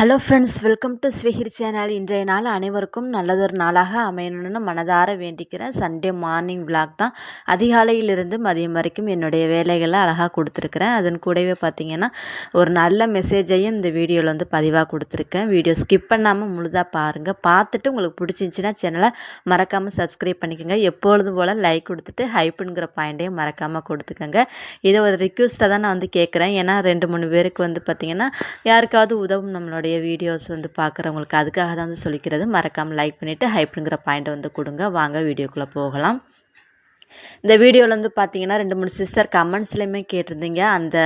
Hello friends, welcome to ஸ்வீஹிர் channel. இன்றைய நாள் அனைவருக்கும் நல்லதொரு நாளாக அமையணும்னு மனதார வேண்டிக்கிறேன். சண்டே மார்னிங் விளாக் தான். அதிகாலையிலிருந்து மதியம் வரைக்கும் என்னுடைய வேலைகளை அழகாக கொடுத்துருக்குறேன். அதன் கூடவே பார்த்திங்கன்னா ஒரு நல்ல மெசேஜையும் இந்த வீடியோவில் வந்து பதிவாக கொடுத்துருக்கேன். வீடியோ ஸ்கிப் பண்ணாமல் முழுதாக பாருங்கள். பார்த்துட்டு உங்களுக்கு பிடிச்சிருந்துச்சின்னா சேனலை மறக்காமல் சப்ஸ்கிரைப் பண்ணிக்கோங்க. எப்பொழுதும் போல் லைக் கொடுத்துட்டு ஹைப்புங்கிற பாயிண்ட்டையும் மறக்காமல் கொடுத்துக்கோங்க. இதை ஒரு ரிக்வெஸ்ட்டாக தான் நான் வந்து கேட்குறேன். ஏன்னா 2-3 பேருக்கு வந்து பார்த்திங்கன்னா யாருக்காவது உதவும் நம்மளுடைய வீடியோஸ் வந்து பார்க்குறவங்களுக்கு, அதுக்காக தான் வந்து சொல்லிக்கிறது. மறக்காமல் லைக் பண்ணிவிட்டு ஹைப்புங்கிற பாயிண்ட்டை வந்து கொடுங்க. வாங்க வீடியோக்குள்ளே போகலாம். இந்த வீடியோவில் வந்து பார்த்தீங்கன்னா 2-3 சிஸ்டர் கமெண்ட்ஸ்லையுமே கேட்டிருந்தீங்க. அந்த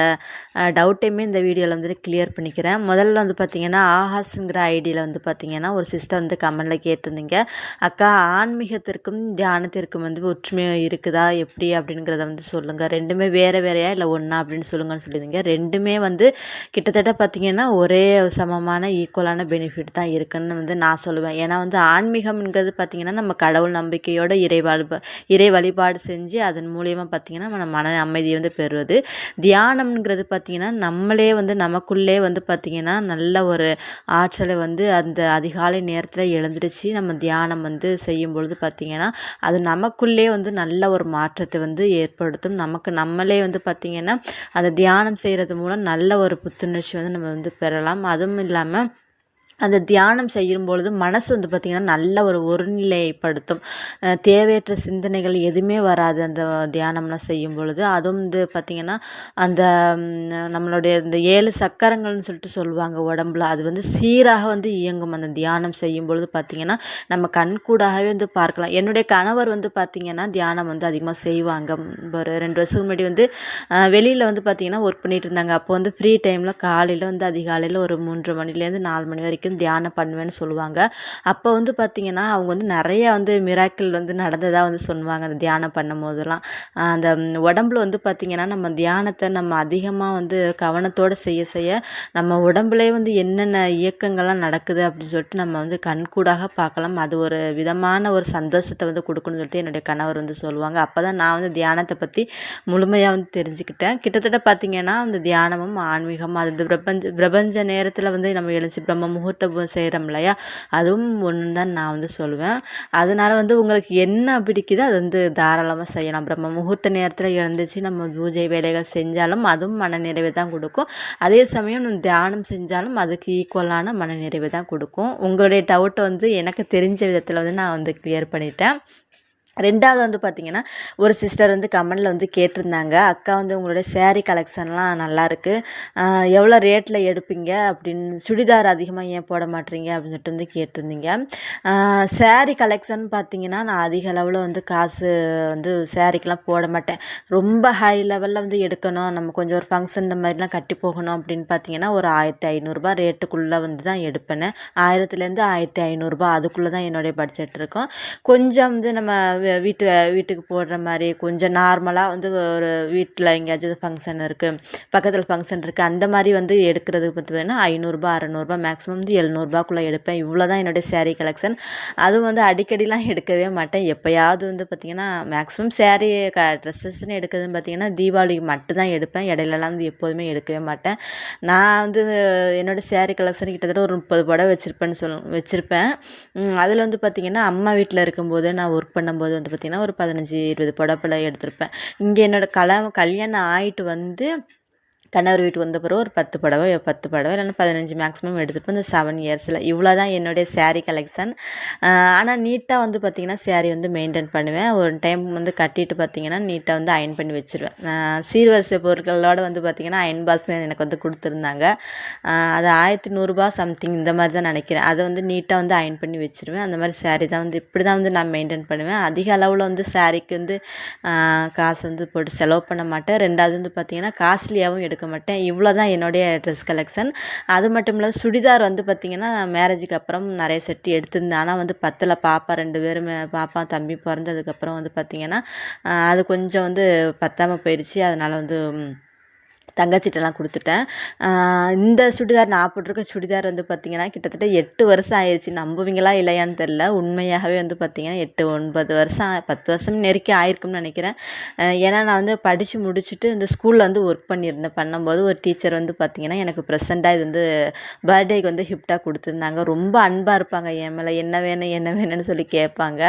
டவுட்டையுமே இந்த வீடியோவில் வந்து கிளியர் பண்ணிக்கிறேன். முதல்ல வந்து பார்த்திங்கன்னா ஆஹாஸுங்கிற ஐடியில் வந்து பார்த்திங்கன்னா ஒரு சிஸ்டர் வந்து கமெண்டில் கேட்டிருந்தீங்க, அக்கா ஆன்மீகத்திற்கும் தியானத்திற்கும் வந்து ஒற்றுமை இருக்குதா எப்படி அப்படிங்கிறத வந்து சொல்லுங்கள், ரெண்டுமே வேறு வேறையா இல்லை ஒன்றா அப்படின்னு சொல்லுங்கன்னு சொல்லியிருந்தீங்க. ரெண்டுமே வந்து கிட்டத்தட்ட பார்த்திங்கன்னா ஒரே சமமான ஈக்குவலான பெனிஃபிட் தான் இருக்குதுன்னு வந்து நான் சொல்லுவேன். ஏன்னா வந்து ஆன்மீகம்ங்கிறது பார்த்திங்கன்னா நம்ம கடவுள் நம்பிக்கையோட இறை வழிபாடு செஞ்சு அதன் மூலியமாக பார்த்திங்கன்னா நம்ம மன அமைதியை வந்து பெறுவது. தியானம்ங்கிறது பார்த்திங்கன்னா நம்மளே வந்து நமக்குள்ளே வந்து பார்த்திங்கன்னா நல்ல ஒரு ஆற்றலை வந்து அந்த அதிகாலை நேரத்தில் எழுந்திரிச்சு நம்ம தியானம் வந்து செய்யும் பொழுது பார்த்திங்கன்னா அது நமக்குள்ளே வந்து நல்ல ஒரு மாற்றத்தை வந்து ஏற்படுத்தும். நம்மளே வந்து பார்த்திங்கன்னா அந்த தியானம் செய்கிறது மூலம் நல்ல ஒரு புத்துணர்ச்சி வந்து நம்ம வந்து பெறலாம். அதுவும் இல்லாமல் அந்த தியானம் செய்யும் பொழுது மனசு வந்து பார்த்திங்கன்னா நல்ல ஒரு ஒருநிலைப்படுத்தும். தேவையற்ற சிந்தனைகள் எதுவுமே வராது அந்த தியானம்லாம் செய்யும் பொழுது. அதுவும் வந்து பார்த்திங்கன்னா அந்த நம்மளுடைய இந்த 7 சக்கரங்கள்னு சொல்லிட்டு சொல்லுவாங்க உடம்புல, அது வந்து சீராக வந்து இயங்கும் அந்த தியானம் செய்யும் பொழுது பார்த்திங்கன்னா நம்ம கண்கூடாகவே வந்து பார்க்கலாம். என்னுடைய கணவர் வந்து பார்த்திங்கன்னா தியானம் வந்து அதிகமாக செய்வாங்க. ஒரு 2 வருஷத்துக்கு முன்னாடி வந்து வெளியில் வந்து பார்த்திங்கன்னா ஒர்க் பண்ணிகிட்டு இருந்தாங்க. அப்போ வந்து ஃப்ரீ டைமில் காலையில் வந்து அதிகாலையில் ஒரு 3:30 மணிலேருந்து 4 மணி வரைக்கும் தியானம் பண்ணுவேன்னு சொல்லுவாங்க. அப்போ வந்து பார்த்திங்கன்னா அவங்க வந்து நிறையா வந்து மிராக்கிள் வந்து நடந்ததாக வந்து சொல்லுவாங்க. அந்த தியானம் பண்ணும் போதெல்லாம் அந்த உடம்புல வந்து பார்த்திங்கன்னா நம்ம தியானத்தை நம்ம அதிகமாக வந்து கவனத்தோடு செய்ய நம்ம உடம்புலே வந்து என்னென்ன இயக்கங்கள்லாம் நடக்குது அப்படின்னு சொல்லிட்டு நம்ம வந்து கண்கூடாக பார்க்கலாம். அது ஒரு விதமான ஒரு சந்தோஷத்தை வந்து கொடுக்கணும்னு சொல்லிட்டு என்னுடைய கணவர் வந்து சொல்லுவாங்க. அப்போ தான் நான் வந்து தியானத்தை பற்றி முழுமையாக வந்து தெரிஞ்சுக்கிட்டேன். கிட்டத்தட்ட பார்த்திங்கன்னா அந்த தியானமும் ஆன்மீகமும் அது பிரபஞ்ச நேரத்தில் வந்து நம்ம எழுச்சி பிரம்ம முகூர்த்த செய்கிறோம் இல்லையா, அதுவும் ஒன்று தான் நான் வந்து சொல்லுவேன். அதனால் வந்து உங்களுக்கு என்ன பிடிக்குதோ அது வந்து தாராளமாக செய்யலாம். பிரம்ம முகூர்த்த நேரத்தில் எழுந்துச்சு நம்ம பூஜை வேலைகள் செஞ்சாலும் அதுவும் மனநிறைவை தான் கொடுக்கும். அதே சமயம் நம்ம தியானம் செஞ்சாலும் அதுக்கு ஈக்குவலான மனநிறைவை தான் கொடுக்கும். உங்களுடைய டவுட்டை வந்து எனக்கு தெரிஞ்ச விதத்தில் வந்து நான் வந்து கிளியர் பண்ணிட்டேன். ரெண்டாவது வந்து பார்த்திங்கன்னா ஒரு சிஸ்டர் வந்து கமெண்டில் வந்து கேட்டிருந்தாங்க, அக்கா வந்து உங்களுடைய சேரீ கலெக்ஷன்லாம் நல்லாயிருக்கு, எவ்வளோ ரேட்டில் எடுப்பீங்க அப்படின்னு, சுடிதார் அதிகமாக ஏன் போட மாட்டீங்க அப்படின்னு சொல்லிட்டு வந்து கேட்டிருந்தீங்க. சேரீ கலெக்ஷன் பார்த்திங்கன்னா நான் அதிக அளவில் வந்து காசு வந்து சேரீக்கெலாம் போட மாட்டேன். ரொம்ப ஹை லெவலில் வந்து எடுக்கணும், நம்ம கொஞ்சம் ஒரு ஃபங்க்ஷன் இந்த மாதிரிலாம் கட்டி போகணும் அப்படின்னு பார்த்திங்கன்னா ஒரு 1500 ரேட்டுக்குள்ளே வந்து தான் எடுப்பேன். 1000லேருந்து 1500 அதுக்குள்ளே தான் என்னுடைய பட்ஜெட் இருக்கும். கொஞ்சம் வந்து நம்ம வீட்டுக்கு போடுற மாதிரி கொஞ்சம் நார்மலாக வந்து ஒரு வீட்டில் எங்கேயாச்சும் ஃபங்க்ஷன் இருக்குது, பக்கத்தில் ஃபங்க்ஷன் இருக்குது, அந்த மாதிரி வந்து எடுக்கிறதுக்கு பார்த்திங்கன்னா 500 600 மேக்ஸிமம் வந்து 700 எடுப்பேன். இவ்வளோ தான் என்னுடைய சேரீ கலெக்ஷன். அதுவும் வந்து அடிக்கடிலாம் எடுக்கவே மாட்டேன். எப்போயாவது வந்து பார்த்திங்கன்னா மேக்ஸிமம் சேரீ ட்ரெஸ்ஸஸ்ன்னு எடுக்கிறதுன்னு பார்த்திங்கன்னா தீபாவளிக்கு மட்டும்தான் எடுப்பேன். இடையிலலாம் வந்து எப்போதுமே எடுக்கவே மாட்டேன். நான் வந்து என்னோடய சேரீ கலெக்ஷன் கிட்டத்தட்ட ஒரு 30 புடவை வச்சுருப்பேன். அதில் வந்து பார்த்திங்கன்னா அம்மா வீட்டில் இருக்கும்போது நான் ஒர்க் பண்ணும்போது வந்து பார்த்திங்கன்னா ஒரு 15-20 புடவை எடுத்திருப்பேன். இங்கே என்னோடய கல்யாணம் ஆகிட்டு வந்து கணவர் வீட்டுக்கு வந்த பிறகு ஒரு 10 புடவை இல்லைன்னா 15 மேக்ஸிமம் எடுத்துருப்பேன் இந்த 7 இயர்ஸில். இவ்வளோ தான் என்னுடைய சேரீ கலெக்ஷன். ஆனால் நீட்டாக வந்து பார்த்திங்கன்னா சேரீ வந்து மெயின்டைன் பண்ணுவேன். ஒரு டைம் வந்து கட்டிட்டு பார்த்திங்கன்னா நீட்டாக வந்து அயன் பண்ணி வச்சுருவேன். சீர்வரிசை பொருட்களோடு வந்து பார்த்திங்கன்னா அயன் பாக்ஸ் எனக்கு வந்து கொடுத்துருந்தாங்க. அது 1100 சம்திங் இந்த மாதிரி தான் நினைக்கிறேன். அதை வந்து நீட்டாக வந்து அயன் பண்ணி வச்சுருவேன். அந்த மாதிரி சேரீ தான் வந்து இப்படி தான் வந்து நான் மெயின்டைன் பண்ணுவேன். அதிக அளவில் வந்து சேரீக்கு வந்து காசு வந்து போட்டு செலவு பண்ண மாட்டேன். ரெண்டாவது வந்து பார்த்திங்கன்னா காஸ்ட்லியாகவும் எடுக்க மாட்டேன். இவ்வளோ தான் என்னுடைய ட்ரெஸ் கலெக்ஷன். அது மட்டும் இல்லாத சுடிதார் வந்து பார்த்திங்கன்னா மேரேஜுக்கு அப்புறம் நிறைய செட்டு எடுத்திருந்தேன். ஆனால் வந்து பத்தில் பாப்பா 2 பேருமே, பாப்பா தம்பி பிறந்ததுக்கப்புறம் வந்து பார்த்திங்கன்னா அது கொஞ்சம் வந்து பத்தாமல் போயிடுச்சு. அதனால் வந்து தங்கச்சிட்டலாம் கொடுத்துட்டேன். இந்த சுடிதார் நான் போட்டிருக்க சுடிதார் வந்து பார்த்திங்கன்னா கிட்டத்தட்ட 8 வருஷம் ஆயிடுச்சு. நம்புவீங்களா இல்லையான்னு தெரில. உண்மையாகவே வந்து பார்த்திங்கன்னா 8, 9 வருஷம் 10 வருஷம் நெருக்கி ஆயிருக்கும்னு நினைக்கிறேன். ஏன்னா நான் வந்து படித்து முடிச்சுட்டு இந்த ஸ்கூலில் வந்து ஒர்க் பண்ணியிருந்தேன். பண்ணும்போது ஒரு டீச்சர் வந்து பார்த்திங்கன்னா எனக்கு ப்ரெசென்ட்டாக இது வந்து பர்த்டேக்கு வந்து கிஃப்டாக கொடுத்துருந்தாங்க. ரொம்ப அன்பாக இருப்பாங்க என் மேலே. என்ன வேணும் என்ன வேணும்னு சொல்லி கேட்பாங்க.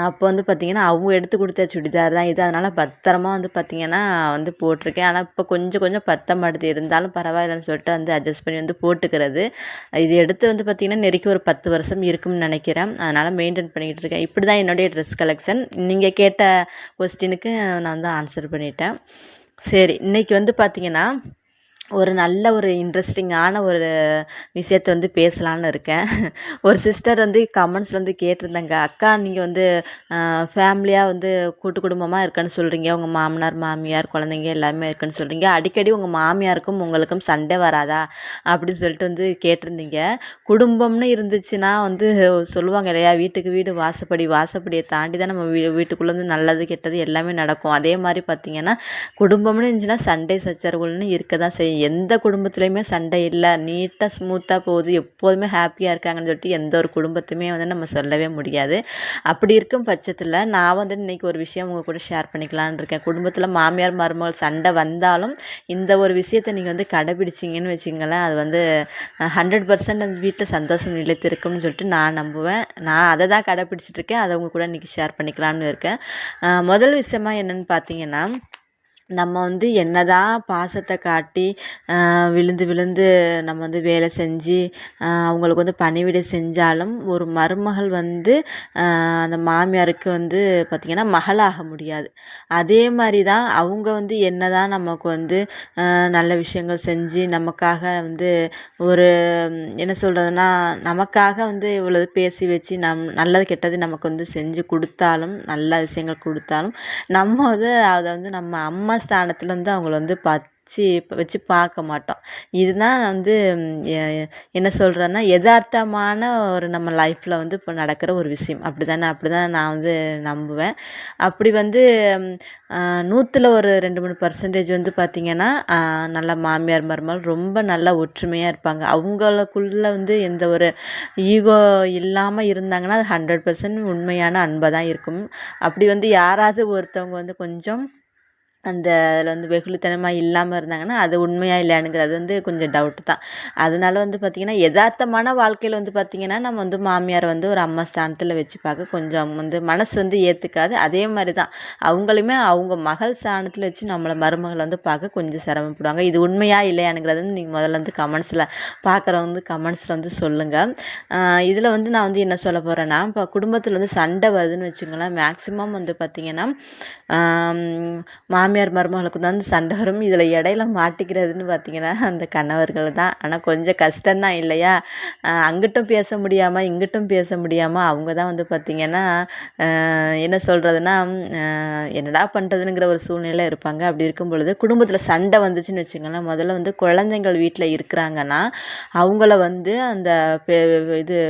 அப்போ வந்து பார்த்திங்கன்னா அவங்க எடுத்து கொடுத்த சுடிதார் தான் இது. அதனால் பத்திரமா வந்து பார்த்திங்கன்னா வந்து போட்டிருக்கேன். ஆனால் இப்போ கொஞ்சம் கொஞ்சம் பத்த மாட்டுது. இருந்தாலும் பரவாயில்லன்னு சொல்லிட்டு வந்து அட்ஜஸ்ட் பண்ணி வந்து போட்டுக்கிறது. இது எடுத்து வந்து பார்த்திங்கன்னா நெருக்கி ஒரு 10 வருஷம் இருக்கும்னு நினைக்கிறேன். அதனால் மெயின்டைன் பண்ணிக்கிட்டு இருக்கேன். இப்படி தான் என்னுடைய ட்ரெஸ் கலெக்ஷன். நீங்கள் கேட்ட கொஸ்டினுக்கு நான் வந்து ஆன்சர் பண்ணிட்டேன். சரி, இன்றைக்கி வந்து பார்த்திங்கன்னா ஒரு நல்ல ஒரு இன்ட்ரெஸ்டிங்கான ஒரு விஷயத்தை வந்து பேசலான்னு இருக்கேன். ஒரு சிஸ்டர் வந்து கமெண்ட்ஸில் வந்து கேட்டிருந்தாங்க, அக்கா நீங்கள் வந்து ஃபேமிலியாக வந்து கூட்டு குடும்பமாக இருக்குன்னு சொல்கிறீங்க, உங்கள் மாமனார் மாமியார் குழந்தைங்க எல்லாமே இருக்குன்னு சொல்கிறீங்க, அடிக்கடி உங்கள் மாமியாருக்கும் உங்களுக்கும் சண்டை வராதா அப்படின்னு சொல்லிட்டு வந்து கேட்டிருந்தீங்க. குடும்பம்னு இருந்துச்சுன்னா வந்து சொல்லுவாங்க இல்லையா, வீட்டுக்கு வீடு வாசப்படியை தாண்டி தான் நம்ம வீட்டுக்குள்ளே வந்து நல்லது கெட்டது எல்லாமே நடக்கும். அதே மாதிரி பார்த்திங்கன்னா குடும்பம்னு இருந்துச்சுன்னா சண்டை சச்சரவுகள்னு இருக்க தான் செய்யும். எந்த குடும்பத்துலேயுமே சண்டை இல்லை, நீட்டாக ஸ்மூத்தாக போகுது, எப்போதுமே ஹாப்பியாக இருக்காங்கன்னு சொல்லிட்டு எந்த ஒரு குடும்பத்தையுமே வந்து நம்ம சொல்லவே முடியாது. அப்படி இருக்கும் பட்சத்தில் நான் வந்து இன்றைக்கி ஒரு விஷயம் உங்கள் கூட ஷேர் பண்ணிக்கலான்னு இருக்கேன். குடும்பத்தில் மாமியார் மருமகள் சண்டை வந்தாலும் இந்த ஒரு விஷயத்தை நீங்கள் வந்து கடைபிடிச்சிங்கன்னு வச்சுங்களேன், அது வந்து 100% அந்த வீட்டில் சந்தோஷம் நிலைத்திருக்கும்னு சொல்லிட்டு நான் நம்புவேன். நான் அதை தான் கடைபிடிச்சிட்ருக்கேன். அதை உங்கள் கூட இன்றைக்கி ஷேர் பண்ணிக்கலான்னு இருக்கேன். முதல் விஷயமா என்னென்னு பார்த்தீங்கன்னா, நம்ம வந்து என்னதான் பாசத்தை காட்டி விழுந்து விழுந்து நம்ம வந்து வேலை செஞ்சு அவங்களுக்கு வந்து பணிவிடை செஞ்சாலும் ஒரு மருமகள் வந்து அந்த மாமியாருக்கு வந்து பார்த்திங்கன்னா மகளாக முடியாது. அதே மாதிரி தான் அவங்க வந்து என்னதான் நமக்கு வந்து நல்ல விஷயங்கள் செஞ்சு நமக்காக வந்து ஒரு என்ன சொல்கிறதுனா நமக்காக வந்து இவ்வளவு பேசி வச்சு நல்லது கெட்டது நமக்கு வந்து செஞ்சு கொடுத்தாலும், நல்ல விஷயங்கள் கொடுத்தாலும், நம்ம வந்து அதை வந்து நம்ம அம்மா ஸ்தானத்தில் வந்து அவங்கள வந்து வச்சு பார்க்க மாட்டோம். இதுதான் வந்து என்ன சொல்கிறேன்னா யதார்த்தமான ஒரு நம்ம லைஃப்பில் வந்து இப்போ நடக்கிற ஒரு விஷயம். அப்படி தான் நான் வந்து நம்புவேன். அப்படி வந்து 100ல் ஒரு 2-3% வந்து பார்த்திங்கன்னா நல்லா மாமியார் மருமகள் ரொம்ப நல்லா ஒற்றுமையாக இருப்பாங்க. அவங்களுக்குள்ளே வந்து எந்த ஒரு ஈகோ இல்லாமல் இருந்தாங்கன்னா அது 100% உண்மையான அன்பாக தான் இருக்கும். அப்படி வந்து யாராவது ஒருத்தவங்க வந்து கொஞ்சம் அந்த அதில் வந்து வெகுளித்தனமாக இல்லாமல் இருந்தாங்கன்னா அது உண்மையாக இல்லையானுங்கிறது வந்து கொஞ்சம் டவுட்டு தான். அதனால வந்து பார்த்திங்கன்னா யதார்த்தமான வாழ்க்கையில் வந்து பார்த்திங்கன்னா நம்ம வந்து மாமியார் வந்து ஒரு அம்மா ஸ்தானத்தில் வச்சு பார்க்க கொஞ்சம் வந்து மனசு வந்து ஏற்றுக்காது. அதே மாதிரி தான் அவங்களுமே அவங்க மகள் ஸ்தானத்தில் வச்சு நம்மளை மருமகளை வந்து பார்க்க கொஞ்சம் சிரமப்படுவாங்க. இது உண்மையாக இல்லையானுங்கிறது வந்து நீங்கள் முதல்ல வந்து கமெண்ட்ஸில் பார்க்குறவங்க வந்து கமெண்ட்ஸில் வந்து சொல்லுங்கள். இதில் வந்து நான் வந்து என்ன சொல்ல போகிறேன்னா, இப்போ குடும்பத்தில் வந்து சண்டை வருதுன்னு வச்சுங்களேன், மேக்ஸிமம் வந்து பார்த்திங்கன்னா மாமியார் மருமகளுக்கு தான் சண்டை வரும். இதில் இடையில மாட்டிக்கிறதுன்னு பார்த்திங்கன்னா அந்த கணவர்கள் தான். ஆனால் கொஞ்சம் கஷ்டம்தான் இல்லையா, அங்கிட்டும் பேச முடியாமல் இங்கிட்டும் பேச முடியாமல் அவங்க தான் வந்து பார்த்திங்கன்னா என்ன சொல்கிறதுனா என்னடா பண்ணுறதுங்கிற ஒரு சூழ்நிலை இருப்பாங்க. அப்படி இருக்கும் பொழுது குடும்பத்தில் சண்டை வந்துச்சுன்னு வச்சுங்களேன், முதல்ல வந்து குழந்தைங்கள் வீட்டில் இருக்கிறாங்கன்னா அவங்கள வந்து அந்த இது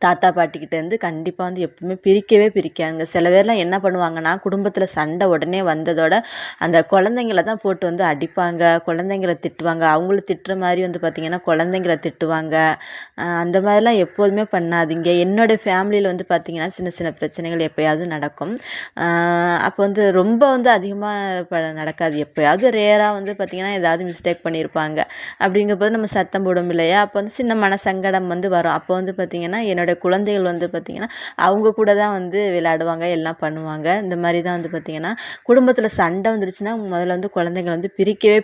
தாத்தா பாட்டிக்கிட்டேருந்து கண்டிப்பாக வந்து எப்பவுமே பிரிக்காதுங்க. சில பேர்லாம் என்ன பண்ணுவாங்கன்னா, குடும்பத்தில் சண்டை உடனே வந்ததோட அந்த குழந்தைங்கள தான் போட்டு வந்து அடிப்பாங்க, குழந்தைங்கள திட்டுவாங்க. அவங்கள திட்டுற மாதிரி வந்து பார்த்திங்கன்னா குழந்தைங்கள திட்டுவாங்க. அந்த மாதிரிலாம் எப்போதுமே பண்ணாதீங்க. என்னோடய ஃபேமிலியில் வந்து பார்த்திங்கன்னா சின்ன சின்ன பிரச்சனைகள் எப்போயாவது நடக்கும். அப்போ வந்து ரொம்ப வந்து அதிகமாக நடக்காது. எப்போயாவது ரேராக வந்து பார்த்திங்கன்னா ஏதாவது மிஸ்டேக் பண்ணியிருப்பாங்க. அப்படிங்கும்போது நம்ம சத்தம் போடும் இல்லையா, அப்போ வந்து சின்ன மனசங்கடம் வந்து வரும். அப்போ வந்து பார்த்திங்கன்னா என்னோடய குழந்தைகள் வந்து பார்த்திங்கன்னா அவங்க கூட தான் வந்து விளையாடுவாங்க, எல்லாம் பண்ணுவாங்க. இந்த மாதிரி தான் வந்து பார்த்திங்கன்னா குடும்பத்தில் சண்டை வந்துருச்சுன்னா முதல்ல வந்து குழந்தைங்களை வந்து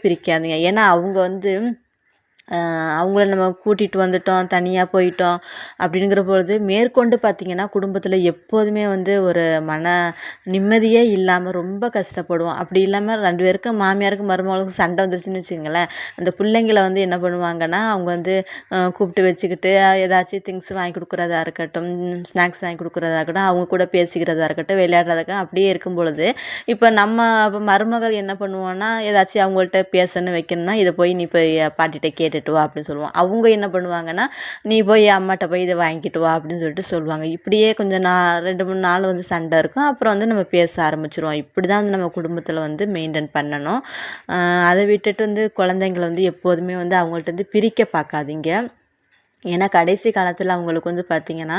பிரிக்காதீங்க. ஏன்னா அவங்க வந்து அவங்கள நம்ம கூட்டிகிட்டு வந்துட்டோம், தனியாக போயிட்டோம் அப்படிங்கிற பொழுது மேற்கொண்டு பார்த்திங்கன்னா குடும்பத்தில் எப்போதுமே வந்து ஒரு மன நிம்மதியே இல்லாமல் ரொம்ப கஷ்டப்படுவோம். அப்படி இல்லாமல் 2 பேருக்கும் மாமியாருக்கும் மருமகளுக்கும் சண்டை வந்துருச்சுன்னு வச்சுங்களேன், அந்த பிள்ளைங்களை வந்து என்ன பண்ணுவாங்கன்னா அவங்க வந்து கூப்பிட்டு வச்சுக்கிட்டு ஏதாச்சும் திங்ஸ் வாங்கி கொடுக்குறதா இருக்கட்டும், ஸ்நாக்ஸ் வாங்கி கொடுக்குறதா இருக்கட்டும், அவங்க கூட பேசிக்கிறதா இருக்கட்டும், விளையாடுறதுக்கும் அப்படியே இருக்கும் பொழுது இப்போ நம்ம மருமகள் என்ன பண்ணுவோன்னா ஏதாச்சும் அவங்கள்ட்ட பேசணும் வைக்கணும்னா இதை போய் நீ போய் பாட்டிகிட்ட கேட்டு கேட்டுட்டு வா அப்படின்னு சொல்லுவோம். அவங்க என்ன பண்ணுவாங்கன்னா, நீ போய் அம்மாட்ட போய் இதை வாங்கிட்டு வா அப்படின்னு சொல்லிட்டு சொல்லுவாங்க. இப்படியே கொஞ்சம் 2-3 நாள் வந்து சண்டை இருக்கும். அப்புறம் வந்து நம்ம பேச ஆரம்பிச்சிருவோம். இப்படி தான் வந்து நம்ம குடும்பத்தில் வந்து மெயின்டைன் பண்ணணும். அதை விட்டுட்டு வந்து குழந்தைங்கள வந்து எப்போதுமே வந்து அவங்கள்ட்ட வந்து பிரிக்க பார்க்காதீங்க. ஏன்னா கடைசி காலத்தில் அவங்களுக்கு வந்து பார்த்திங்கன்னா,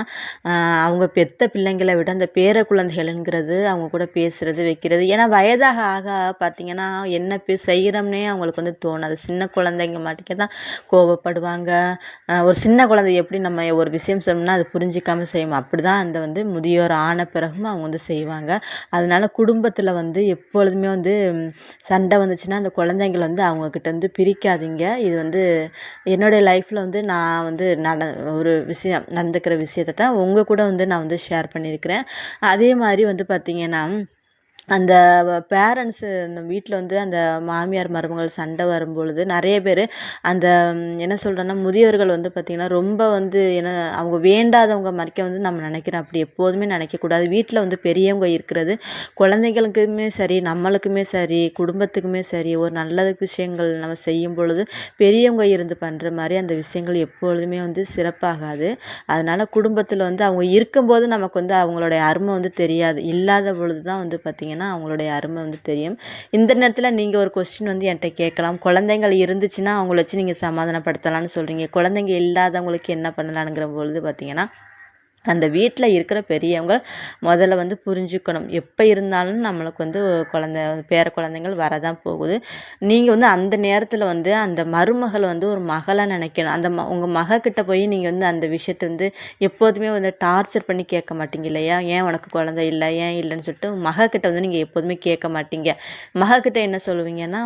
அவங்க பெத்த பிள்ளைங்களை விட அந்த பேர குழந்தைகள்ங்கிறது அவங்க கூட பேசுகிறது வைக்கிறது. ஏன்னா வயதாக ஆக பார்த்திங்கன்னா என்ன செய்கிறோம்னே அவங்களுக்கு வந்து தோணாது. சின்ன குழந்தைங்க மாட்டிக்க தான் கோபப்படுவாங்க. ஒரு சின்ன குழந்தை எப்படி நம்ம ஒரு விஷயம் சொன்னோம்னா அது புரிஞ்சிக்காமல் செய்வோம், அப்படி தான் அந்த வந்து முதியோர் ஆன பிறகும் அவங்க வந்து செய்வாங்க. அதனால் குடும்பத்தில் வந்து எப்பொழுதுமே வந்து சண்டை வந்துச்சுன்னா அந்த குழந்தைங்கள வந்து அவங்கக்கிட்ட வந்து பிரிக்காதீங்க. இது வந்து என்னுடைய லைஃப்பில் வந்து நான் வந்து ஒரு விஷயம் நடந்துக்கிற விஷயத்தை தான் உங்கள் கூட வந்து நான் வந்து ஷேர் பண்ணியிருக்கிறேன். அதே மாதிரி வந்து பார்த்திங்கன்னா, அந்த பேரண்ட்ஸு அந்த வீட்டில் வந்து அந்த மாமியார் மருமகள் சண்டை வரும்பொழுது நிறைய பேர் அந்த என்ன சொல்கிறேன்னா, முதியோர்கள் வந்து பார்த்திங்கன்னா ரொம்ப வந்து அவங்க வேண்டாதவங்க மறைக்க வந்து நம்ம நினைக்கிறோம். அப்படி எப்போதுமே நினைக்கக்கூடாது. வீட்டில் வந்து பெரியவங்க இருக்கிறது குழந்தைகளுக்குமே சரி, நம்மளுக்குமே சரி, குடும்பத்துக்குமே சரி, ஒரு நல்ல விஷயங்கள் நம்ம செய்யும் பொழுது பெரியவங்க இருந்து பண்ணுற மாதிரி அந்த விஷயங்கள் எப்பொழுதுமே வந்து சிறப்பாகாது. அதனால் குடும்பத்தில் வந்து அவங்க இருக்கும்போது நமக்கு வந்து அவங்களுடைய அருமை வந்து தெரியாது. இல்லாத பொழுது தான் வந்து பார்த்திங்கன்னா அவங்களுடைய அருமை வந்து தெரியும். இந்த நேரத்தில் நீங்கள் ஒரு கொஸ்டின் வந்து என்கிட்ட கேட்கலாம். குழந்தைங்கள் இருந்துச்சுன்னா அவங்கள வச்சு நீங்கள் சமாதானப்படுத்தலான்னு சொல்கிறீங்க, குழந்தைங்க இல்லாதவங்களுக்கு என்ன பண்ணலாங்கிற பொழுது பார்த்திங்கன்னா, அந்த வீட்டில் இருக்கிற பெரியவங்க முதல்ல வந்து புரிஞ்சுக்கணும். எப்போ இருந்தாலும் நம்மளுக்கு வந்து பேர குழந்தைங்கள் வரதான் போகுது. நீங்கள் வந்து அந்த நேரத்தில் வந்து அந்த மருமகள் வந்து ஒரு மகளாக நினைக்கணும். அந்த உங்கள் மகக்கிட்ட போய் நீங்கள் வந்து அந்த விஷயத்தை வந்து எப்போதுமே வந்து டார்ச்சர் பண்ணி கேட்க மாட்டீங்க இல்லையா? ஏன் உனக்கு குழந்தை இல்லை, ஏன் இல்லைன்னு சொல்லிட்டு மகக்கிட்ட வந்து நீங்கள் எப்போதுமே கேட்க மாட்டீங்க. மகக்கிட்ட என்ன சொல்லுவீங்கன்னா,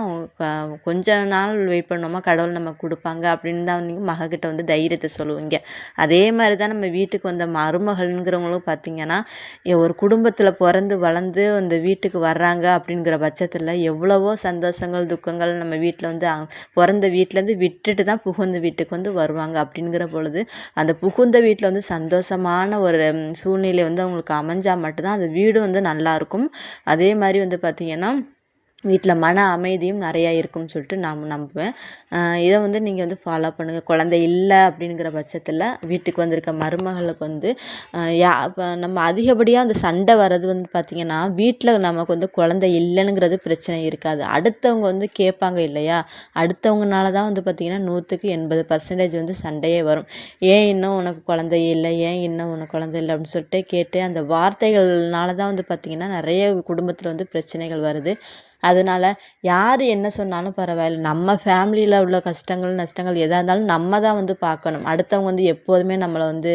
கொஞ்ச நாள் வெயிட் பண்ணோமா, கடவுள் நமக்கு கொடுப்பாங்க அப்படின்னு தான் நீங்கள் மகக்கிட்ட வந்து தைரியத்தை சொல்லுவீங்க. அதே மாதிரி தான் நம்ம வீட்டுக்கு வந்த மருமகள்ங்கிறவங்களும் பார்த்திங்கன்னா, ஒரு குடும்பத்தில் பிறந்து வளர்ந்து அந்த வீட்டுக்கு வர்றாங்க அப்படிங்கிற பட்சத்தில் எவ்வளவோ சந்தோஷங்கள் துக்கங்கள் நம்ம வீட்டில் வந்து பிறந்த வீட்டிலேருந்து விட்டுட்டு தான் புகுந்த வீட்டுக்கு வந்து வருவாங்க. அப்படிங்கிற பொழுது அந்த புகுந்த வீட்டில் வந்து சந்தோஷமான ஒரு சூழ்நிலை வந்து அவங்களுக்கு அமைஞ்சால் மட்டும்தான் அந்த வீடு வந்து நல்லாயிருக்கும். அதே மாதிரி வந்து பார்த்திங்கன்னா வீட்டில் மன அமைதியும் நிறையா இருக்கும்னு சொல்லிட்டு நான் நம்புவேன். இதை வந்து நீங்கள் வந்து ஃபாலோ பண்ணுங்கள். குழந்தை இல்லை அப்படிங்கிற பட்சத்தில் வீட்டுக்கு வந்திருக்க மருமகளுக்கு வந்து இப்போ நம்ம அதிகப்படியாக அந்த சண்டை வர்றது வந்து பார்த்திங்கன்னா, வீட்டில் நமக்கு வந்து குழந்தை இல்லைங்கிறது பிரச்சனை இருக்காது. அடுத்தவங்க வந்து கேட்பாங்க இல்லையா? அடுத்தவங்கனால தான் வந்து பார்த்திங்கன்னா 100% வந்து சண்டையே வரும். ஏன் இன்னும் உனக்கு குழந்தை இல்லை, ஏன் இன்னும் உனக்கு குழந்தை இல்லை அப்படின்னு சொல்லிட்டு கேட்டு அந்த வார்த்தைகள்னால தான் வந்து பார்த்திங்கன்னா நிறைய குடும்பத்தில் வந்து பிரச்சனைகள் வருது. அதனால் யார் என்ன சொன்னாலும் பரவாயில்ல, நம்ம ஃபேமிலியில் உள்ள கஷ்டங்கள் நஷ்டங்கள் எதாக இருந்தாலும் நம்ம தான் வந்து பார்க்கணும். அடுத்தவங்க வந்து எப்போதுமே நம்மளை வந்து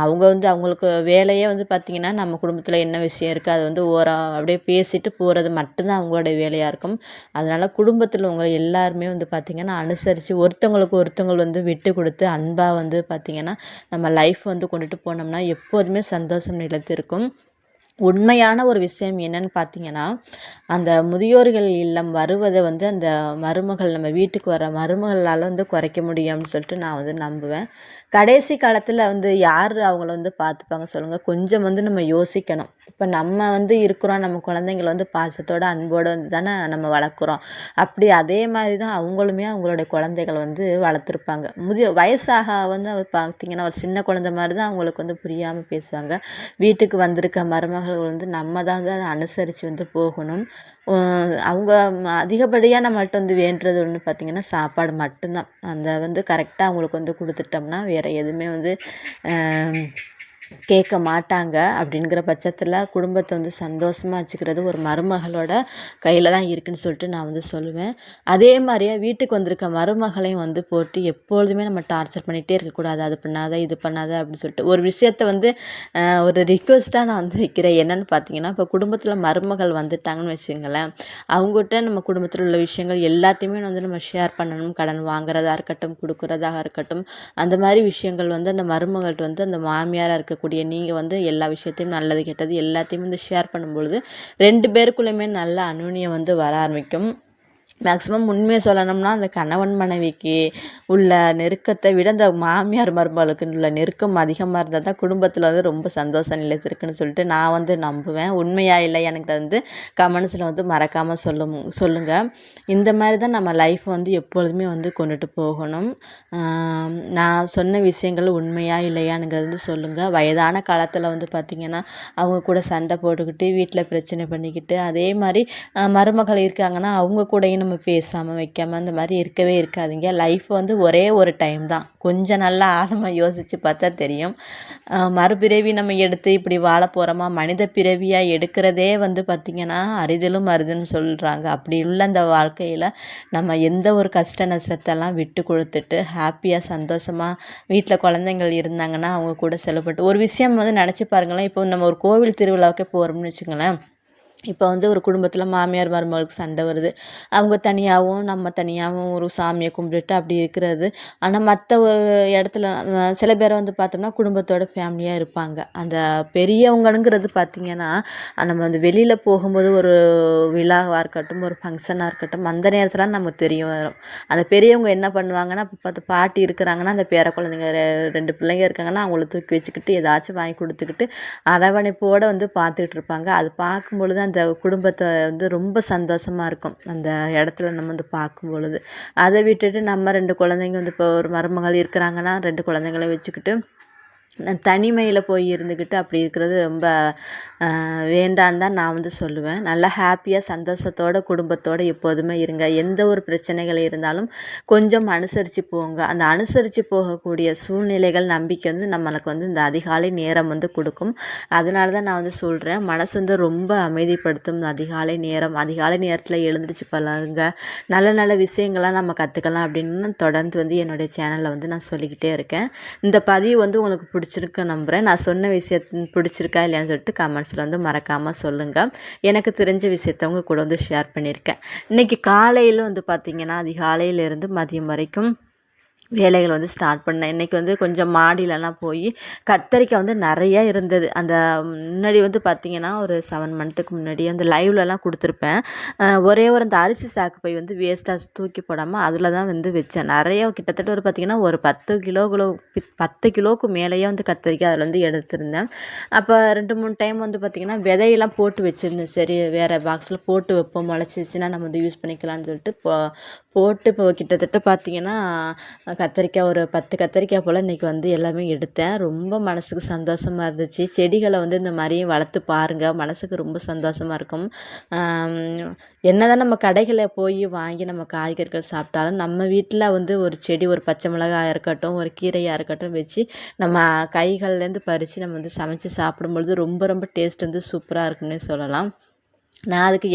அவங்க வந்து அவங்களுக்கு வேலையே வந்து பார்த்திங்கன்னா, நம்ம குடும்பத்தில் என்ன விஷயம் இருக்குது அதை வந்து அப்படியே பேசிட்டு போகிறது மட்டும்தான் அவங்களுடைய வேலையாக இருக்கும். அதனால் குடும்பத்தில் உங்களை எல்லாருமே வந்து பார்த்திங்கன்னா அனுசரித்து ஒருத்தவங்களுக்கு ஒருத்தவங்க வந்து விட்டு கொடுத்து அன்பாக வந்து பார்த்திங்கன்னா நம்ம லைஃப் வந்து கொண்டுட்டு போனோம்னா எப்போதுமே சந்தோஷம் நிலைத்திருக்கும். உண்மையான ஒரு விஷயம் என்னன்னு பார்த்தீங்கன்னா, அந்த முதியோர்கள் இல்லம் வருவதை வந்து அந்த மருமகள் நம்ம வீட்டுக்கு வர மருமகளால் வந்து குறைக்க முடியும்னு சொல்லிட்டு நான் வந்து நம்புவேன். கடைசி காலத்தில் வந்து யார் அவங்கள வந்து பார்த்துப்பாங்க சொல்லுங்கள்? கொஞ்சம் வந்து நம்ம யோசிக்கணும். இப்போ நம்ம வந்து இருக்கிறோம், நம்ம குழந்தைங்கள வந்து பாசத்தோடு அன்போடு வந்து தானே நம்ம வளர்க்குறோம். அப்படி அதே மாதிரி தான் அவங்களுமே அவங்களுடைய குழந்தைகள் வந்து வளர்த்துருப்பாங்க. வயசாக வந்து பார்த்திங்கன்னா ஒரு சின்ன குழந்தை மாதிரி தான் அவங்களுக்கு வந்து புரியாமல் பேசுவாங்க. வீட்டுக்கு வந்திருக்க மருமகள் வந்து நம்ம தான் வந்து அதை அனுசரித்து வந்து போகணும். அவங்க அதிகப்படியாக நம்மள்ட்ட வந்து வேண்டுறது ஒன்று பார்த்திங்கன்னா சாப்பாடு மட்டும்தான். அந்த வந்து கரெக்டாக அவங்களுக்கு வந்து கொடுத்துட்டோம்னா வேறு எதுவுமே வந்து கேட்க மாட்டாங்க. அப்படிங்கிற பட்சத்தில் குடும்பத்தை வந்து சந்தோஷமாக வச்சுக்கிறது ஒரு மருமகளோட கையில் தான் இருக்குதுன்னு சொல்லிட்டு நான் வந்து சொல்லுவேன். அதே மாதிரியே வீட்டுக்கு வந்திருக்க மருமகளையும் வந்து போட்டு எப்பொழுதுமே நம்ம டார்ச்சர் பண்ணிகிட்டே இருக்கக்கூடாது. அது பண்ணாத இது பண்ணாத அப்படின்னு சொல்லிட்டு ஒரு விஷயத்த வந்து ஒரு ரிக்வெஸ்ட்டாக நான் வந்து வைக்கிறேன். என்னென்னு பார்த்தீங்கன்னா, இப்போ குடும்பத்தில் மருமகள் வந்துட்டாங்கன்னு வச்சுங்களேன், அவங்ககிட்ட நம்ம குடும்பத்தில் உள்ள விஷயங்கள் எல்லாத்தையுமே வந்து நம்ம ஷேர் பண்ணணும். கடன் வாங்குறதா இருக்கட்டும், கொடுக்குறதாக இருக்கட்டும், அந்த மாதிரி விஷயங்கள் வந்து அந்த மருமகள்கிட்ட வந்து அந்த மாமியாராக இருக்கக்கூடிய நீங்கள் வந்து எல்லா விஷயத்தையும் நல்லது கெட்டது எல்லாத்தையும் வந்து ஷேர் பண்ணும்பொழுது 2 பேருக்குள்ளேயுமே நல்ல அந்யோன்யம் வந்து வர ஆரம்பிக்கும். மேக்ஸிமம் உண்மையை சொல்லணும்னா அந்த கணவன் மனைவிக்கு உள்ள நெருக்கத்தை விட இந்த மாமியார் மருமகளுக்கு உள்ள நெருக்கம் அதிகமாக இருந்தால் தான் குடும்பத்தில் வந்து ரொம்ப சந்தோஷம் நிலைத்திருக்குன்னு சொல்லிட்டு நான் வந்து நம்புவேன். உண்மையா இல்லை எனக்கு வந்து கமெண்ட்ஸில் வந்து மறக்காமல் சொல்லுங்கள். இந்த மாதிரி தான் நம்ம லைஃப் வந்து எப்பொழுதுமே வந்து கொண்டுட்டு போகணும். நான் சொன்ன விஷயங்கள் உண்மையா இல்லையானுங்கிறது வந்து சொல்லுங்கள். வயதான காலத்தில் வந்து பார்த்திங்கன்னா அவங்க கூட சண்டை போட்டுக்கிட்டு வீட்டில் பிரச்சனை பண்ணிக்கிட்டு அதே மாதிரி மருமகள் இருக்காங்கன்னா அவங்க கூடயும் நம்ம பேசாமல் வைக்காமல் அந்த மாதிரி இருக்கவே இருக்காதீங்க. லைஃப் வந்து ஒரே ஒரு டைம் தான். கொஞ்சம் நல்லா ஆழமாக யோசித்து பார்த்தா தெரியும். மறுபிறவி நம்ம எடுத்து இப்படி வாழ போகிறோமா, மனித பிறவியாக எடுக்கிறதே வந்து பார்த்திங்கன்னா அரிதிலும் அரிதுன்னு சொல்கிறாங்க. அப்படி உள்ள அந்த வாழ்க்கையில் நம்ம எந்த ஒரு கஷ்ட நஷ்டத்தெல்லாம் விட்டு கொடுத்துட்டு ஹாப்பியாக சந்தோஷமாக வீட்டில் குழந்தைங்கள் இருந்தாங்கன்னா அவங்க கூட செலவுப்பட்டு ஒரு விஷயம் வந்து நினச்சி பாருங்களேன். இப்போ நம்ம ஒரு கோவில் திருவிழாவுக்கே போகிறோம்னு வச்சுங்களேன். இப்போ வந்து ஒரு குடும்பத்தில் மாமியார் மருமகளுக்கு சண்டை வருது. அவங்க தனியாகவும் நம்ம தனியாகவும் ஒரு சாமியை கும்பிட்டுட்டு அப்படி இருக்கிறது. ஆனால் மற்ற இடத்துல சில பேரை வந்து பார்த்தோம்னா குடும்பத்தோட ஃபேமிலியாக இருப்பாங்க. அந்த பெரியவங்கங்கிறது பார்த்திங்கன்னா நம்ம வந்து வெளியில் போகும்போது ஒரு விழாவாக இருக்கட்டும் ஒரு ஃபங்க்ஷனாக இருக்கட்டும் அந்த நேரத்தில் நமக்கு தெரிய வரும். அந்த பெரியவங்க என்ன பண்ணுவாங்கன்னா இப்போ பார்த்து பாட்டி இருக்கிறாங்கன்னா அந்த பேர குழந்தைங்க 2 பிள்ளைங்க இருக்காங்கன்னா அவங்கள தூக்கி வச்சுக்கிட்டு ஏதாச்சும் வாங்கி கொடுத்துக்கிட்டு அரவணைப்போடு வந்து பார்த்துக்கிட்டு இருப்பாங்க. அது பார்க்கும்பொழுது அந்த குடும்பத்தை வந்து ரொம்ப சந்தோஷமாக இருக்கும். அந்த இடத்துல நம்ம வந்து பார்க்கும் பொழுது அதை விட்டுட்டு நம்ம 2 குழந்தைங்க வந்து இப்போ ஒரு மருமகள் இருக்கிறாங்கன்னா 2 குழந்தைங்கள வச்சுக்கிட்டு தனிமையில் போய் இருந்துக்கிட்டு அப்படி இருக்கிறது ரொம்ப வேண்டான்னு தான் நான் வந்து சொல்லுவேன். நல்லா ஹாப்பியாக சந்தோஷத்தோட குடும்பத்தோடு எப்போதுமே இருங்க. எந்த ஒரு பிரச்சனைகள் இருந்தாலும் கொஞ்சம் அனுசரித்து போங்க. அந்த அனுசரித்து போகக்கூடிய சூழ்நிலைகள் நம்பிக்கை வந்து நம்மளுக்கு வந்து இந்த அதிகாலை நேரம் வந்து கொடுக்கும். அதனால தான் நான் வந்து சொல்கிறேன். மனசு வந்து ரொம்ப அமைதிப்படுத்தும் அதிகாலை நேரம். அதிகாலை நேரத்தில் எழுந்திரிச்சு பழகுங்க. நல்ல நல்ல விஷயங்கள்லாம் நம்ம கற்றுக்கலாம் அப்படின்னு தொடர்ந்து வந்து என்னுடைய சேனலில் வந்து நான் சொல்லிக்கிட்டே இருக்கேன். இந்த பதிவு வந்து உங்களுக்கு பிடிச்சிருக்கு நம்புகிறேன். நான் சொன்ன விஷயத்த பிடிச்சிருக்கா இல்லையான்னு சொல்லிட்டு கமெண்ட்ஸில் வந்து மறக்காமல் சொல்லுங்கள். எனக்கு தெரிஞ்ச விஷயத்த உங்க கூட வந்து ஷேர் பண்ணியிருக்கேன். இன்றைக்கி காலையில் வந்து பார்த்திங்கன்னா அதிகாலையிலேருந்து மதியம் வரைக்கும் வேலைகள் வந்து ஸ்டார்ட் பண்ணேன். இன்றைக்கி வந்து கொஞ்சம் மாடியிலலாம் போய் கத்தரிக்காய் வந்து நிறையா இருந்தது. அந்த முன்னாடி வந்து பார்த்திங்கன்னா ஒரு 7 மந்த்துக்கு முன்னாடி அந்த லைவ்லலாம் கொடுத்துருப்பேன். ஒரே ஒரு அந்த அரிசி சாக்கு பை வந்து வேஸ்ட்டாக தூக்கி போடாமல் அதில் தான் வந்து வச்சேன். நிறையா கிட்டத்தட்ட ஒரு பார்த்திங்கன்னா ஒரு 10 கிலோவுக்கு மேலேயே வந்து கத்தரிக்காய் அதில் வந்து எடுத்திருந்தேன். அப்போ 2-3 டைம் வந்து பார்த்திங்கன்னா விதையெல்லாம் போட்டு வச்சுருந்தேன். சரி வேறு பாக்ஸில் போட்டு வைப்போம், முளைச்சிச்சின்னா நம்ம வந்து யூஸ் பண்ணிக்கலாம்னு சொல்லிட்டு போட்டு இப்போ கிட்டத்தட்ட பார்த்திங்கன்னா கத்தரிக்காய் ஒரு 10 கத்தரிக்காய் போல் இன்றைக்கி வந்து எல்லாமே எடுத்தேன். ரொம்ப மனதுக்கு சந்தோஷமாக இருந்துச்சு. செடிகளை வந்து இந்த மாதிரியும் வளர்த்து பாருங்கள். மனதுக்கு ரொம்ப சந்தோஷமாக இருக்கும். என்ன தான் நம்ம கடைகளில் போய் வாங்கி நம்ம காய்கறிகள் சாப்பிட்டாலும் நம்ம வீட்டில் வந்து ஒரு செடி ஒரு பச்சை மிளகாயாக இருக்கட்டும் ஒரு கீரையாக இருக்கட்டும் வச்சு நம்ம கைகள்லேருந்து பறித்து நம்ம வந்து சமைச்சு சாப்பிடும்பொழுது ரொம்ப ரொம்ப டேஸ்ட் வந்து சூப்பராக இருக்குன்னே சொல்லலாம். நான் அதுக்கு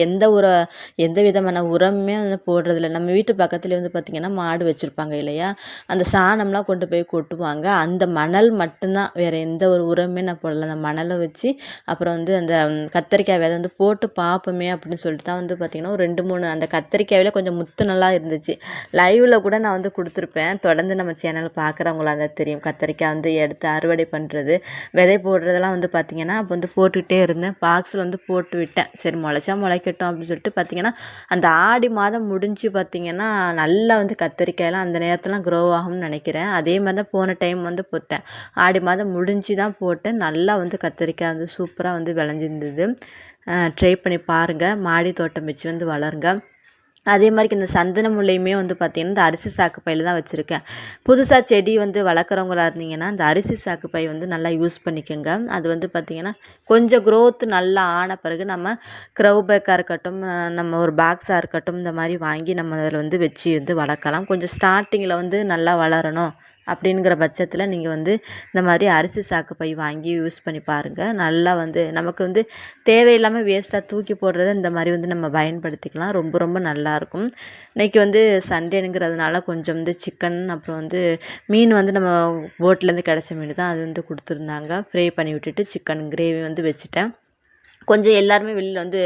எந்த விதமான உரமுமே வந்து போடுறதில்ல. நம்ம வீட்டு பக்கத்துலேயே வந்து பார்த்திங்கன்னா மாடு வச்சுருப்பாங்க இல்லையா, அந்த சாணம்லாம் கொண்டு போய் கொட்டுவாங்க. அந்த மணல் மட்டும்தான், வேறு எந்த ஒரு உரமுமே நான் போடல. அந்த மணலை வச்சு அப்புறம் வந்து அந்த கத்தரிக்காய் விதை வந்து போட்டு பார்ப்போமே அப்படின்னு சொல்லிட்டு தான் வந்து பார்த்திங்கன்னா ஒரு 2-3 அந்த கத்தரிக்காயில் கொஞ்சம் முத்து நல்லா இருந்துச்சு. லைவில் கூட நான் வந்து கொடுத்துருப்பேன். தொடர்ந்து நம்ம சேனல் பார்க்குறவங்களாம் தான் தெரியும். கத்தரிக்காய் வந்து எடுத்து அறுவடை பண்ணுறது விதை போடுறதெல்லாம் வந்து பார்த்திங்கன்னா அப்போ வந்து போட்டுக்கிட்டே இருந்தேன். பாக்ஸில் வந்து போட்டு விட்டேன். சரி முளைக்கட்டும் அப்படின்னு சொல்லிட்டு பார்த்திங்கன்னா அந்த ஆடி மாதம் முடிஞ்சு பார்த்திங்கன்னா நல்லா வந்து கத்தரிக்காயெல்லாம் அந்த நேரத்துலாம் க்ரோ ஆகும்னு நினைக்கிறேன். அதே மாதிரி தான் போன டைம் வந்து போட்டேன். ஆடி மாதம் முடிஞ்சு தான் போட்டேன். நல்லா வந்து கத்தரிக்காய் வந்து சூப்பராக வந்து விளைஞ்சிருந்தது. ட்ரை பண்ணி பாருங்கள். மாடி தோட்டம் வச்சு வந்து வளருங்க. அதே மாதிரி இந்த சந்தன முல்லையுமே வந்து பார்த்திங்கன்னா இந்த அரிசி சாக்கு பையில் தான் வச்சுருக்கேன். புதுசாக செடி வந்து வளர்க்குறவங்களா இருந்தீங்கன்னா இந்த அரிசி சாக்கு பை வந்து நல்லா யூஸ் பண்ணிக்கோங்க. அது வந்து பார்த்திங்கன்னா கொஞ்சம் க்ரோத் நல்லா ஆன பிறகு நம்ம க்ரௌ பேக்காக இருக்கட்டும் நம்ம ஒரு பாக்ஸாக இருக்கட்டும் இந்த மாதிரி வாங்கி நம்ம அதில் வந்து வச்சு வந்து வளர்க்கலாம். கொஞ்சம் ஸ்டார்டிங்கில் வந்து நல்லா வளரணும் அப்படிங்கிற பட்சத்தில் நீங்கள் வந்து இந்த மாதிரி அரிசி சாக்கு பை வாங்கி யூஸ் பண்ணி பாருங்கள். நல்லா வந்து நமக்கு வந்து தேவையில்லாமல் வேஸ்ட்டாக தூக்கி போடுறத இந்த மாதிரி வந்து நம்ம பயன்படுத்திக்கலாம். ரொம்ப ரொம்ப நல்லாயிருக்கும். இன்றைக்கி வந்து சண்டேனுங்கிறதுனால கொஞ்சம் வந்து சிக்கன் அப்புறம் வந்து மீன் வந்து நம்ம போட்லேருந்து கிடச்ச மீன் தான் அது வந்து கொடுத்துருந்தாங்க. ஃப்ரை பண்ணி விட்டுட்டு சிக்கன் கிரேவி வந்து வச்சுட்டேன். கொஞ்சம் எல்லாருமே வெளியில் வந்து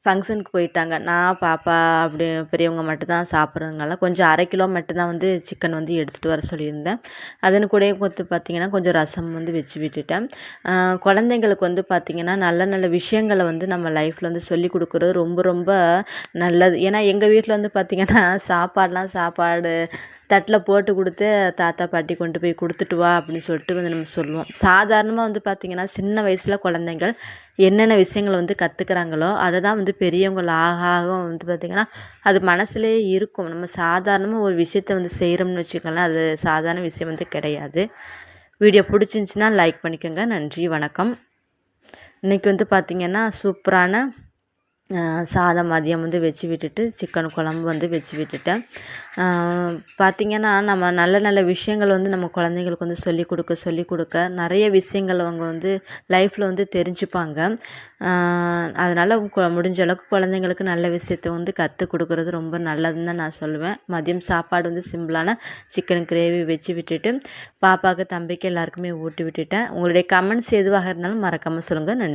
ஃபங்க்ஷனுக்கு போயிட்டாங்க. நான், பாப்பா அப்படி பெரியவங்க மட்டும்தான் சாப்பிட்றதுனால கொஞ்சம் 1/2 கிலோ மட்டும்தான் வந்து சிக்கன் வந்து எடுத்துகிட்டு வர சொல்லியிருந்தேன். அதன் கூடயே பார்த்திங்கன்னா கொஞ்சம் ரசம் வந்து வச்சு விட்டுட்டேன். குழந்தைங்களுக்கு வந்து பார்த்திங்கன்னா நல்ல நல்ல விஷயங்களை வந்து நம்ம லைஃப்பில் வந்து சொல்லிக் கொடுக்குறது ரொம்ப ரொம்ப நல்லது. ஏன்னா எங்கள் வீட்டில் வந்து பார்த்திங்கன்னா சாப்பாடு தட்டில் போட்டு கொடுத்து தாத்தா பாட்டி கொண்டு போய் கொடுத்துட்டு வா அப்படின்னு சொல்லிட்டு வந்து நம்ம சொல்லுவோம். சாதாரணமாக வந்து பார்த்திங்கன்னா சின்ன வயசில் குழந்தைங்கள் என்னென்ன விஷயங்களை வந்து கற்றுக்குறாங்களோ அதை தான் வந்து பெரியவங்கள் ஆக ஆக வந்து பார்த்திங்கன்னா அது மனசுலேயே இருக்கும். நம்ம சாதாரணமாக ஒரு விஷயத்த வந்து செய்கிறோம்னு வச்சுக்கோங்களேன், அது சாதாரண விஷயம் வந்து கிடையாது. வீடியோ பிடிச்சிருந்துச்சின்னா லைக் பண்ணிக்கோங்க. நன்றி, வணக்கம். இன்றைக்கி வந்து பார்த்திங்கன்னா சூப்பரான சாதம் மதியம் வந்து வச்சு விட்டுட்டு சிக்கன் குழம்பு வந்து வச்சு விட்டுட்டேன். பார்த்திங்கன்னா நம்ம நல்ல நல்ல விஷயங்கள் வந்து நம்ம குழந்தைங்களுக்கு வந்து சொல்லிக் கொடுக்க நிறைய விஷயங்கள் அவங்க வந்து லைஃப்பில் வந்து தெரிஞ்சுப்பாங்க. அதனால் முடிஞ்ச அளவுக்கு குழந்தைங்களுக்கு நல்ல விஷயத்த வந்து கற்றுக் கொடுக்குறது ரொம்ப நல்லதுன்னு தான் நான் சொல்லுவேன். மதியம் சாப்பாடு வந்து சிம்பிளான சிக்கன் கிரேவி வச்சு விட்டுட்டு பாப்பாவுக்கு தம்பிக்கு எல்லாருக்குமே ஊட்டி விட்டுட்டேன். உங்களுடைய கமெண்ட்ஸ் எதுவாக இருந்தாலும் மறக்காமல் சொல்லுங்கள். நன்றி.